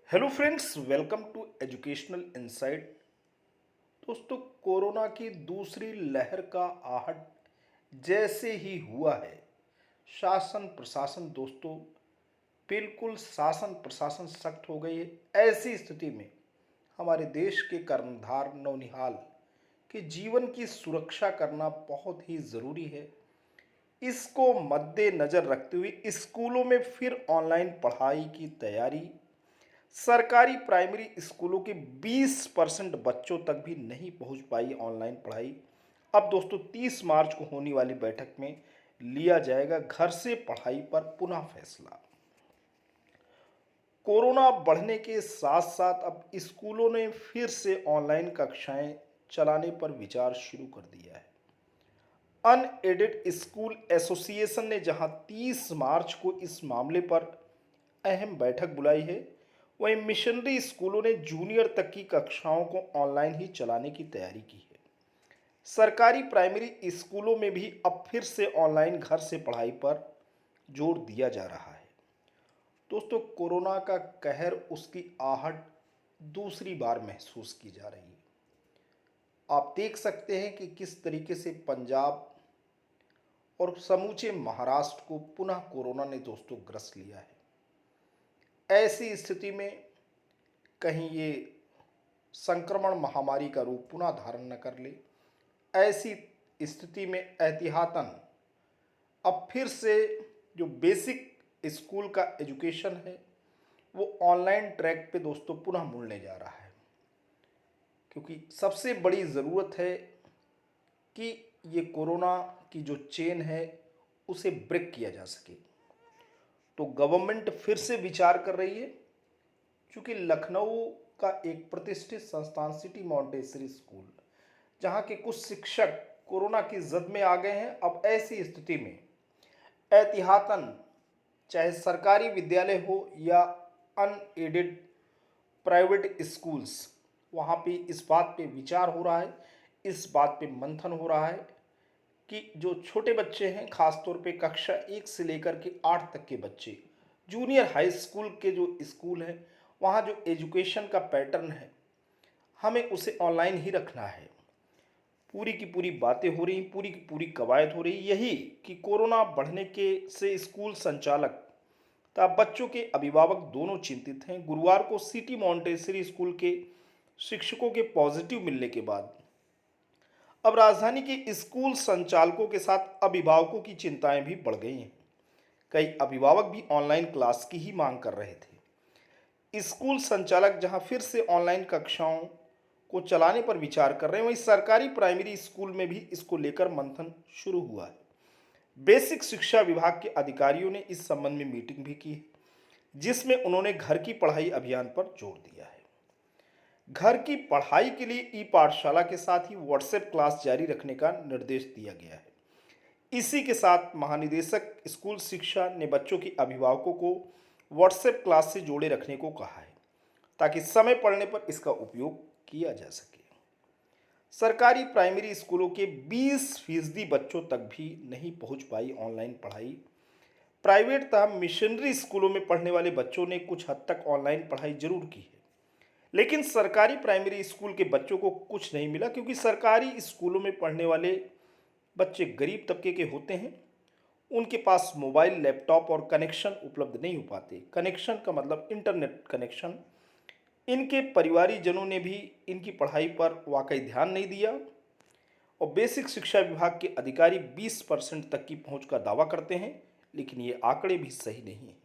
Hello friends, welcome to educational insight. दोस्तों, corona की दूसरी लहर का आहट जैसे ही हुआ है, शासन प्रशासन दोस्तों बिल्कुल शासन प्रशासन सख्त हो गई है। ऐसी स्थिति में हमारे देश के कर्णधार नौनिहाल के जीवन की सुरक्षा करना बहुत ही ज़रूरी है। इसको मद्देनज़र रखते हुए स्कूलों में फिर ऑनलाइन पढ़ाई की तैयारी। सरकारी प्राइमरी स्कूलों के 20% बच्चों तक भी नहीं पहुंच पाई ऑनलाइन पढ़ाई। अब दोस्तों 30 मार्च को होने वाली बैठक में लिया जाएगा घर से पढ़ाई पर पुनः फैसला। कोरोना बढ़ने के साथ साथ अब स्कूलों ने फिर से ऑनलाइन कक्षाएं चलाने पर विचार शुरू कर दिया है। अनएडेड स्कूल एसोसिएशन ने जहां 30 मार्च को इस मामले पर अहम बैठक बुलाई है, वहीं मिशनरी स्कूलों ने जूनियर तक की कक्षाओं को ऑनलाइन ही चलाने की तैयारी की है। सरकारी प्राइमरी स्कूलों में भी अब फिर से ऑनलाइन घर से पढ़ाई पर जोर दिया जा रहा है। दोस्तों, कोरोना का कहर, उसकी आहट दूसरी बार महसूस की जा रही है। आप देख सकते हैं कि किस तरीके से पंजाब और समूचे महाराष्ट्र को पुनः कोरोना ने दोस्तों ग्रस लिया है। ऐसी स्थिति में कहीं ये संक्रमण महामारी का रूप पुनः धारण न कर ले, ऐसी स्थिति में एहतियातन अब फिर से जो बेसिक स्कूल का एजुकेशन है वो ऑनलाइन ट्रैक पे दोस्तों पुनः मुड़ने जा रहा है। क्योंकि सबसे बड़ी ज़रूरत है कि ये कोरोना की जो चेन है उसे ब्रेक किया जा सके। तो गवर्नमेंट फिर से विचार कर रही है, क्योंकि लखनऊ का एक प्रतिष्ठित संस्थान सिटी मॉन्टेसरी स्कूल, जहां के कुछ शिक्षक कोरोना की जद में आ गए हैं। अब ऐसी स्थिति में एहतियातन, चाहे सरकारी विद्यालय हो या अनएडेड प्राइवेट स्कूल्स, वहाँ पे इस बात पे विचार हो रहा है, इस बात पे मंथन हो रहा है कि जो छोटे बच्चे हैं, खासतौर पे कक्षा 1 से लेकर के 8 तक के बच्चे, जूनियर हाई स्कूल के जो स्कूल हैं, वहाँ जो एजुकेशन का पैटर्न है हमें उसे ऑनलाइन ही रखना है। पूरी की पूरी बातें हो रही, पूरी की पूरी कवायद हो रही यही कि कोरोना बढ़ने के से स्कूल संचालक तथा बच्चों के अभिभावक दोनों चिंतित हैं। गुरुवार को सिटी मॉन्टेसरी स्कूल के शिक्षकों के पॉजिटिव मिलने के बाद अब राजधानी के स्कूल संचालकों के साथ अभिभावकों की चिंताएं भी बढ़ गई हैं। कई अभिभावक भी ऑनलाइन क्लास की ही मांग कर रहे थे। स्कूल संचालक जहां फिर से ऑनलाइन कक्षाओं को चलाने पर विचार कर रहे हैं, वहीं सरकारी प्राइमरी स्कूल में भी इसको लेकर मंथन शुरू हुआ है। बेसिक शिक्षा विभाग के अधिकारियों ने इस संबंध में मीटिंग भी की है, जिसमें उन्होंने घर की पढ़ाई अभियान पर जोर दिया है। घर की पढ़ाई के लिए ई पाठशाला के साथ ही व्हाट्सएप क्लास जारी रखने का निर्देश दिया गया है। इसी के साथ महानिदेशक स्कूल शिक्षा ने बच्चों के अभिभावकों को व्हाट्सएप क्लास से जोड़े रखने को कहा है, ताकि समय पड़ने पर इसका उपयोग किया जा सके। सरकारी प्राइमरी स्कूलों के 20% बच्चों तक भी नहीं पहुंच पाई ऑनलाइन पढ़ाई। प्राइवेट तथा मिशनरी स्कूलों में पढ़ने वाले बच्चों ने कुछ हद तक ऑनलाइन पढ़ाई जरूर की है, लेकिन सरकारी प्राइमरी स्कूल के बच्चों को कुछ नहीं मिला, क्योंकि सरकारी स्कूलों में पढ़ने वाले बच्चे गरीब तबके के होते हैं। उनके पास मोबाइल, लैपटॉप और कनेक्शन उपलब्ध नहीं हो पाते। कनेक्शन का मतलब इंटरनेट कनेक्शन। इनके परिवारीजनों ने भी इनकी पढ़ाई पर वाकई ध्यान नहीं दिया, और बेसिक शिक्षा विभाग के अधिकारी 20% तक की पहुंच का दावा करते हैं, लेकिन ये आंकड़े भी सही नहीं हैं।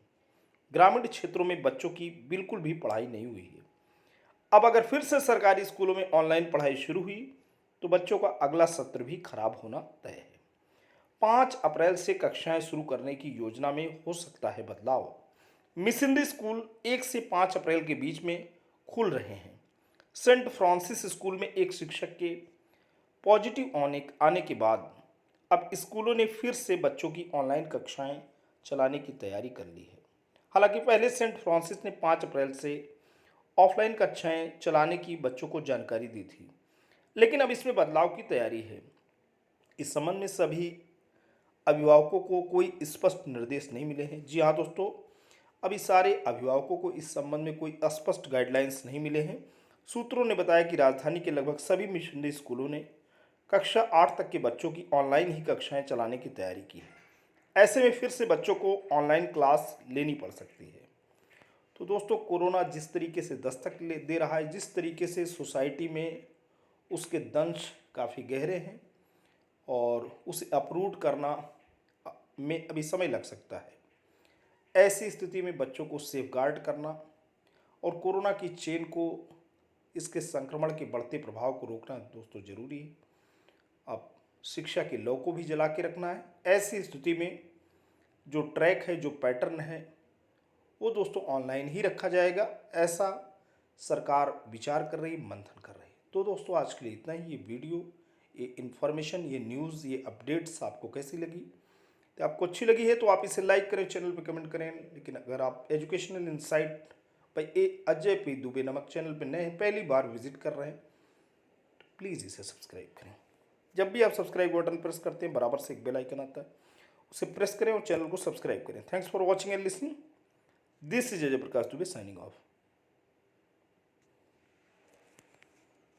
ग्रामीण क्षेत्रों में बच्चों की बिल्कुल भी पढ़ाई नहीं हुई है। अब अगर फिर से सरकारी स्कूलों में ऑनलाइन पढ़ाई शुरू हुई तो बच्चों का अगला सत्र भी खराब होना तय है। 5 अप्रैल से कक्षाएं शुरू करने की योजना में हो सकता है बदलाव। मिशनरी स्कूल 1 से 5 अप्रैल के बीच में खुल रहे हैं। सेंट फ्रांसिस स्कूल में एक शिक्षक के पॉजिटिव आने के बाद अब स्कूलों ने फिर से बच्चों की ऑनलाइन कक्षाएं चलाने की तैयारी कर ली है। हालांकि पहले सेंट फ्रांसिस ने 5 अप्रैल से ऑफलाइन कक्षाएं चलाने की बच्चों को जानकारी दी थी, लेकिन अब इसमें बदलाव की तैयारी है। इस संबंध में सभी अभिभावकों को कोई स्पष्ट निर्देश नहीं मिले हैं। जी हाँ दोस्तों, अभी सारे अभिभावकों को इस संबंध में कोई स्पष्ट गाइडलाइंस नहीं मिले हैं। सूत्रों ने बताया कि राजधानी के लगभग सभी मिशनरी स्कूलों ने कक्षा 8 तक के बच्चों की ऑनलाइन ही कक्षाएं चलाने की तैयारी की है। ऐसे में फिर से बच्चों को ऑनलाइन क्लास लेनी पड़ सकती है। तो दोस्तों, कोरोना जिस तरीके से दस्तक दे रहा है, जिस तरीके से सोसाइटी में उसके दंश काफ़ी गहरे हैं और उसे अप्रूव करना में अभी समय लग सकता है। ऐसी स्थिति में बच्चों को सेफगार्ड करना और कोरोना की चेन को, इसके संक्रमण के बढ़ते प्रभाव को रोकना दोस्तों ज़रूरी है। अब शिक्षा के लौ को भी जला के रखना है। ऐसी स्थिति में जो ट्रैक है, जो पैटर्न है, वो दोस्तों ऑनलाइन ही रखा जाएगा, ऐसा सरकार विचार कर रही, मंथन कर रही है। तो दोस्तों, आज के लिए इतना ही। ये वीडियो, ये इन्फॉर्मेशन, ये न्यूज़, ये अपडेट्स आपको कैसी लगी? तो आपको अच्छी लगी है तो आप इसे लाइक करें, चैनल पे कमेंट करें। लेकिन अगर आप educational insight by Ajay P Dubey नमक चैनल पे नए हैं, पहली बार विजिट कर रहे हैं, तो प्लीज़ इसे सब्सक्राइब करें। जब भी आप सब्सक्राइब बटन प्रेस करते हैं, बराबर से एक बेल आइकन आता है, उसे प्रेस करें और चैनल को सब्सक्राइब करें। Thanks for watching and listening. This is Ajay Prakash Dubey signing off.